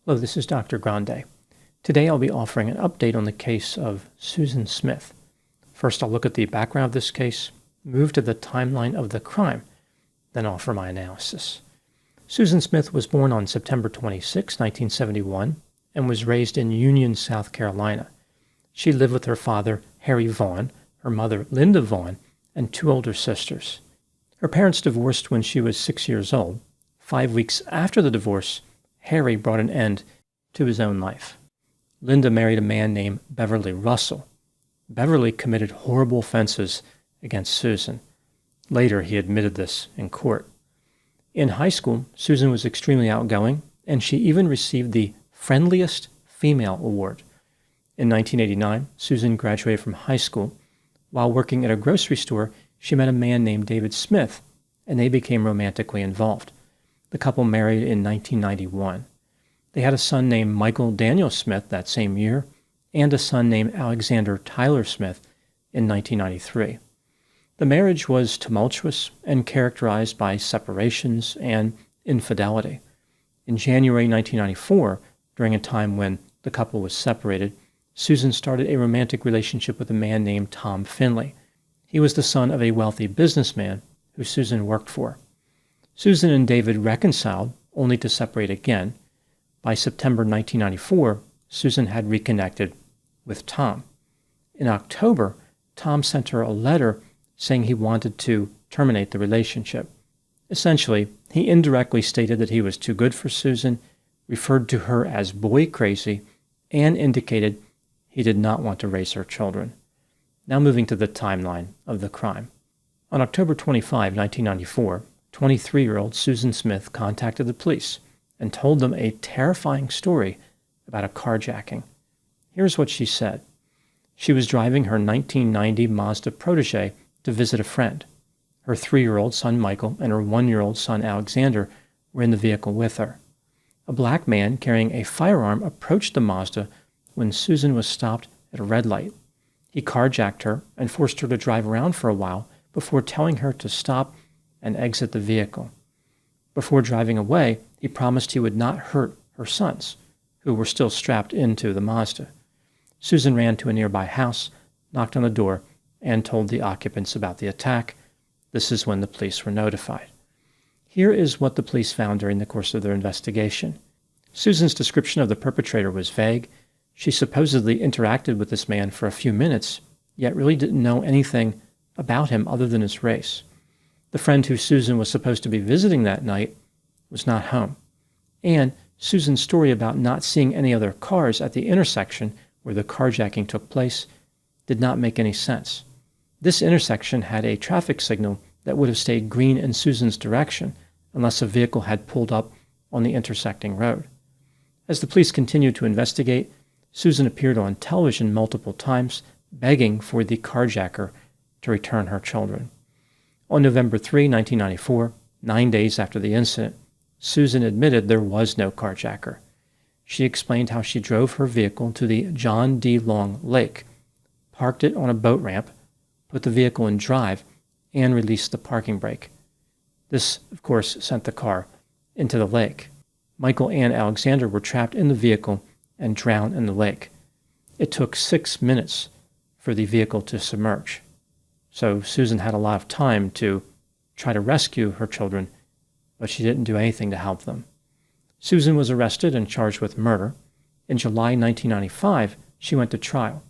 Hello, this is Dr. Grande. Today I'll be offering an update on the case of Susan Smith. First, I'll look at the background of this case, move to the timeline of the crime, then offer my analysis. Susan Smith was born on September 26, 1971, and was raised in Union, South Carolina. She lived with her father, Harry Vaughn, her mother, Linda Vaughn, and two older sisters. Her parents divorced when she was 6 years old. 5 weeks after the divorce, Harry brought an end to his own life. Linda married a man named Beverly Russell. Beverly committed horrible offenses against Susan. Later, he admitted this in court. In high school, Susan was extremely outgoing, and she even received the Friendliest Female Award. In 1989, Susan graduated from high school. While working at a grocery store, she met a man named David Smith, and they became romantically involved. The couple married in 1991. They had a son named Michael Daniel Smith that same year, and a son named Alexander Tyler Smith in 1993. The marriage was tumultuous and characterized by separations and infidelity. In January 1994, during a time when the couple was separated, Susan started a romantic relationship with a man named Tom Finley. He was the son of a wealthy businessman who Susan worked for. Susan and David reconciled, only to separate again. By September 1994, Susan had reconnected with Tom. In October, Tom sent her a letter saying he wanted to terminate the relationship. Essentially, he indirectly stated that he was too good for Susan, referred to her as boy crazy, and indicated he did not want to raise her children. Now moving to the timeline of the crime. On October 25, 1994, 23-year-old Susan Smith contacted the police and told them a terrifying story about a carjacking. Here's what she said. She was driving her 1990 Mazda Protege to visit a friend. Her 3-year-old son Michael and her 1-year-old son Alexander were in the vehicle with her. A black man carrying a firearm approached the Mazda when Susan was stopped at a red light. He carjacked her and forced her to drive around for a while before telling her to stop and exit the vehicle. Before driving away, he promised he would not hurt her sons, who were still strapped into the Mazda. Susan ran to a nearby house, knocked on the door, and told the occupants about the attack. This is when the police were notified. Here is what the police found during the course of their investigation. Susan's description of the perpetrator was vague. She supposedly interacted with this man for a few minutes, yet really didn't know anything about him other than his race. The friend who Susan was supposed to be visiting that night was not home. And Susan's story about not seeing any other cars at the intersection where the carjacking took place did not make any sense. This intersection had a traffic signal that would have stayed green in Susan's direction unless a vehicle had pulled up on the intersecting road. As the police continued to investigate, Susan appeared on television multiple times, begging for the carjacker to return her children. On November 3, 1994, 9 days after the incident, Susan admitted there was no carjacker. She explained how she drove her vehicle to the John D. Long Lake, parked it on a boat ramp, put the vehicle in drive, and released the parking brake. This, of course, sent the car into the lake. Michael and Alexander were trapped in the vehicle and drowned in the lake. It took 6 minutes for the vehicle to submerge. So Susan had a lot of time to try to rescue her children, but she didn't do anything to help them. Susan was arrested and charged with murder. In July 1995, she went to trial.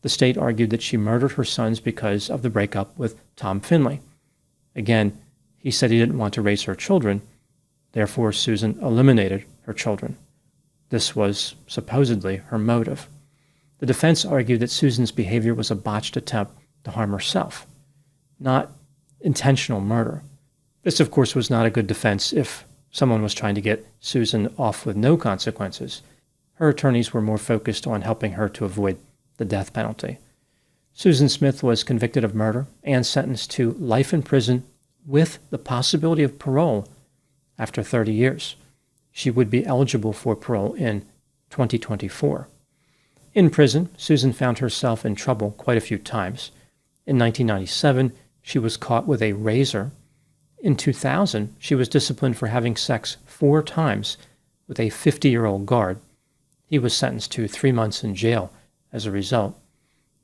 The state argued that she murdered her sons because of the breakup with Tom Finley. Again, he said he didn't want to raise her children, therefore Susan eliminated her children. This was supposedly her motive. The defense argued that Susan's behavior was a botched attempt to harm herself, not intentional murder. This, of course, was not a good defense if someone was trying to get Susan off with no consequences. Her attorneys were more focused on helping her to avoid the death penalty. Susan Smith was convicted of murder and sentenced to life in prison with the possibility of parole after 30 years. She would be eligible for parole in 2024. In prison, Susan found herself in trouble quite a few times. In 1997, she was caught with a razor. In 2000, she was disciplined for having sex 4 times with a 50-year-old guard. He was sentenced to 3 months in jail as a result.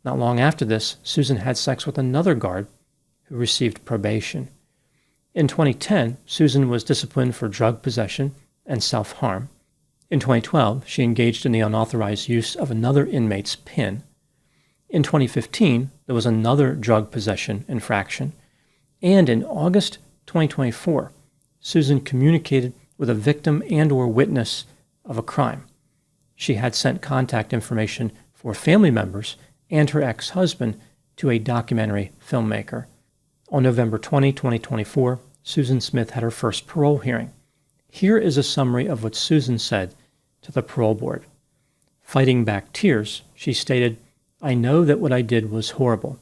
Not long after this, Susan had sex with another guard who received probation. In 2010, Susan was disciplined for drug possession and self-harm. In 2012, she engaged in the unauthorized use of another inmate's PIN. In 2015, there was another drug possession infraction. And in August 2024, Susan communicated with a victim and/or witness of a crime. She had sent contact information for family members and her ex-husband to a documentary filmmaker. On November 20, 2024, Susan Smith had her first parole hearing. Here is a summary of what Susan said to the parole board. Fighting back tears, she stated, "I know that what I did was horrible."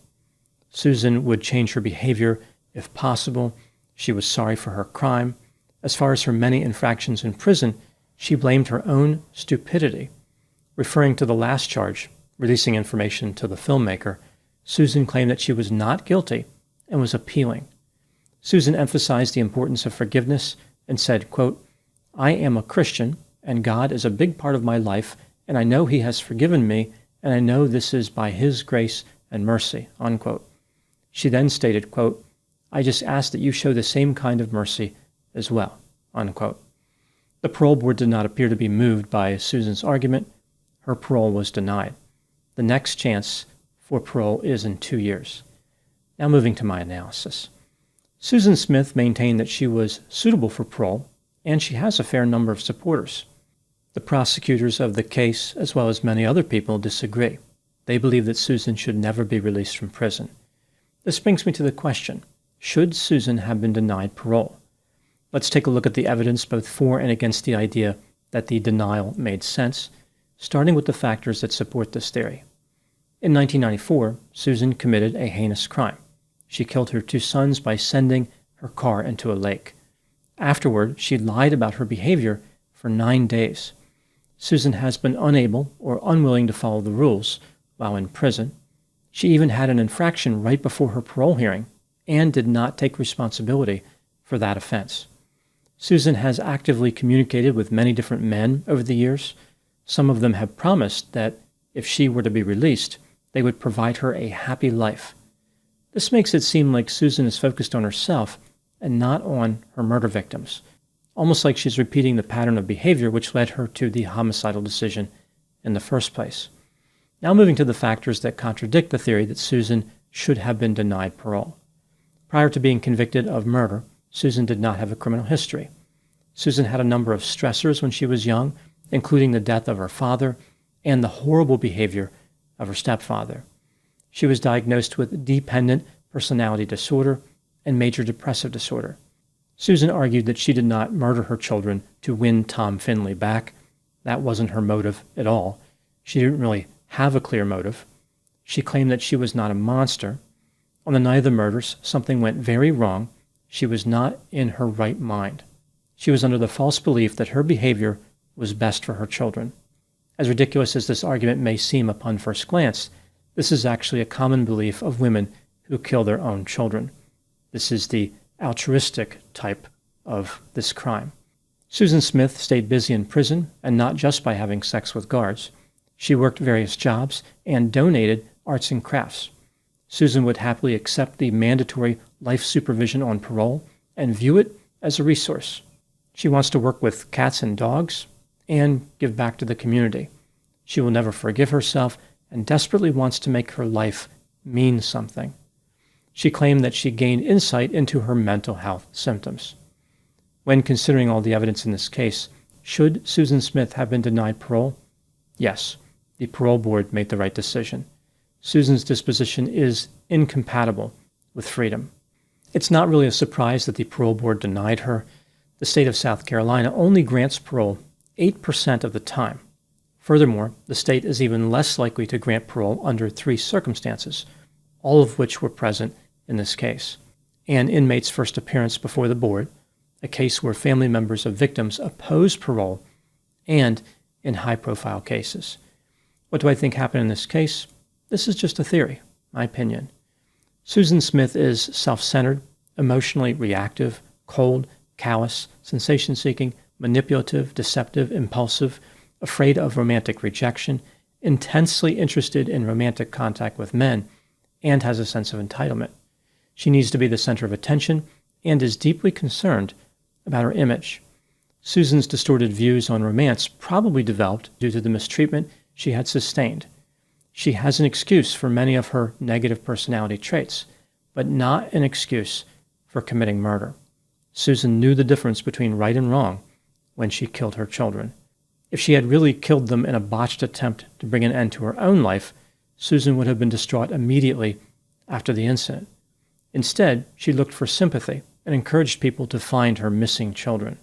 Susan would change her behavior if possible. She was sorry for her crime. As far as her many infractions in prison, she blamed her own stupidity. Referring to the last charge, releasing information to the filmmaker, Susan claimed that she was not guilty and was appealing. Susan emphasized the importance of forgiveness and said, quote, "I am a Christian, and God is a big part of my life, and I know He has forgiven me, and I know this is by His grace and mercy," unquote. She then stated, quote, "I just ask that you show the same kind of mercy as well," unquote. The parole board did not appear to be moved by Susan's argument. Her parole was denied. The next chance for parole is in 2 years. Now moving to my analysis. Susan Smith maintained that she was suitable for parole, and she has a fair number of supporters. The prosecutors of the case, as well as many other people, disagree. They believe that Susan should never be released from prison. This brings me to the question, should Susan have been denied parole? Let's take a look at the evidence both for and against the idea that the denial made sense, starting with the factors that support this theory. In 1994, Susan committed a heinous crime. She killed her 2 sons by sending her car into a lake. Afterward, she lied about her behavior for 9 days. Susan has been unable or unwilling to follow the rules while in prison. She even had an infraction right before her parole hearing and did not take responsibility for that offense. Susan has actively communicated with many different men over the years. Some of them have promised that if she were to be released, they would provide her a happy life. This makes it seem like Susan is focused on herself and not on her murder victims, almost like she's repeating the pattern of behavior which led her to the homicidal decision in the first place. Now moving to the factors that contradict the theory that Susan should have been denied parole. Prior to being convicted of murder, Susan did not have a criminal history. Susan had a number of stressors when she was young, including the death of her father and the horrible behavior of her stepfather. She was diagnosed with dependent personality disorder and major depressive disorder. Susan argued that she did not murder her children to win Tom Finley back. That wasn't her motive at all. She didn't really have a clear motive. She claimed that she was not a monster. On the night of the murders, something went very wrong. She was not in her right mind. She was under the false belief that her behavior was best for her children. As ridiculous as this argument may seem upon first glance, this is actually a common belief of women who kill their own children. This is the altruistic type of this crime. Susan Smith stayed busy in prison, and not just by having sex with guards. She worked various jobs and donated arts and crafts. Susan would happily accept the mandatory life supervision on parole and view it as a resource. She wants to work with cats and dogs and give back to the community. She will never forgive herself and desperately wants to make her life mean something. She claimed that she gained insight into her mental health symptoms. When considering all the evidence in this case, should Susan Smith have been denied parole? Yes, the parole board made the right decision. Susan's disposition is incompatible with freedom. It's not really a surprise that the parole board denied her. The state of South Carolina only grants parole 8% of the time. Furthermore, the state is even less likely to grant parole under 3 circumstances, all of which were present in this case: an inmate's first appearance before the board, a case where family members of victims opposed parole, and in high-profile cases. What do I think happened in this case? This is just a theory, my opinion. Susan Smith is self-centered, emotionally reactive, cold, callous, sensation-seeking, manipulative, deceptive, impulsive, afraid of romantic rejection, intensely interested in romantic contact with men, and has a sense of entitlement. She needs to be the center of attention and is deeply concerned about her image. Susan's distorted views on romance probably developed due to the mistreatment she had sustained. She has an excuse for many of her negative personality traits, but not an excuse for committing murder. Susan knew the difference between right and wrong when she killed her children. If she had really killed them in a botched attempt to bring an end to her own life, Susan would have been distraught immediately after the incident. Instead, she looked for sympathy and encouraged people to find her missing children.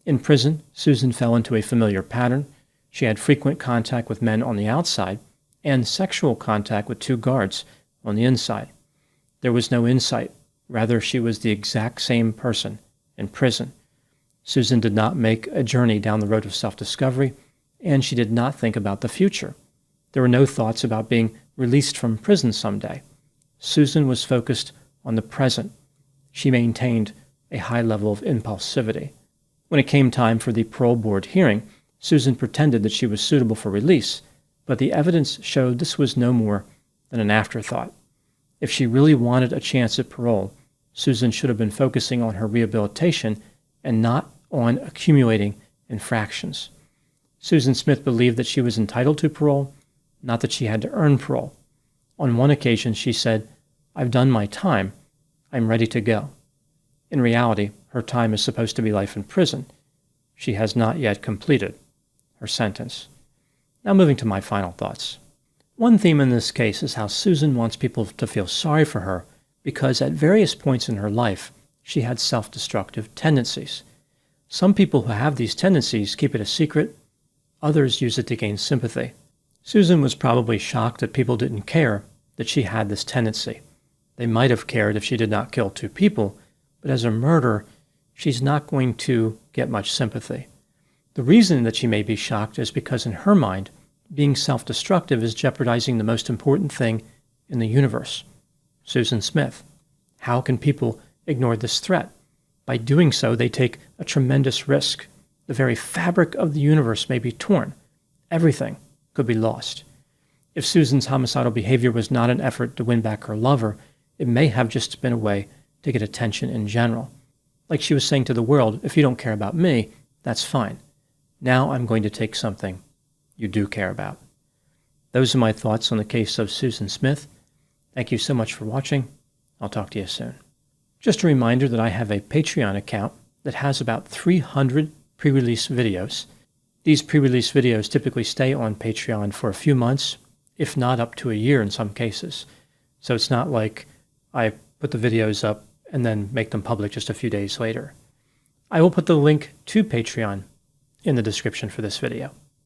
In prison, Susan fell into a familiar pattern. She had frequent contact with men on the outside and sexual contact with 2 guards on the inside. There was no insight. Rather, she was the exact same person in prison. Susan did not make a journey down the road of self-discovery, and she did not think about the future. There were no thoughts about being released from prison someday. Susan was focused on the present. She maintained a high level of impulsivity. When it came time for the parole board hearing, Susan pretended that she was suitable for release, but the evidence showed this was no more than an afterthought. If she really wanted a chance at parole, Susan should have been focusing on her rehabilitation and not on accumulating infractions. Susan Smith believed that she was entitled to parole, not that she had to earn parole. On one occasion, she said, "I've done my time. I'm ready to go." In reality, her time is supposed to be life in prison. She has not yet completed her sentence. Now moving to my final thoughts. One theme in this case is how Susan wants people to feel sorry for her because at various points in her life, she had self-destructive tendencies. Some people who have these tendencies keep it a secret. Others use it to gain sympathy. Susan was probably shocked that people didn't care that she had this tendency. They might have cared if she did not kill 2 people, but as a murderer, she's not going to get much sympathy. The reason that she may be shocked is because in her mind, being self-destructive is jeopardizing the most important thing in the universe, Susan Smith. How can people ignore this threat? By doing so, they take a tremendous risk. The very fabric of the universe may be torn. Everything could be lost. If Susan's homicidal behavior was not an effort to win back her lover, it may have just been a way to get attention in general. Like she was saying to the world, if you don't care about me, that's fine. Now I'm going to take something you do care about. Those are my thoughts on the case of Susan Smith. Thank you so much for watching. I'll talk to you soon. Just a reminder that I have a Patreon account that has about 300 pre-release videos. These pre-release videos typically stay on Patreon for a few months, if not up to a year in some cases. So it's not like I put the videos up and then make them public just a few days later. I will put the link to Patreon in the description for this video.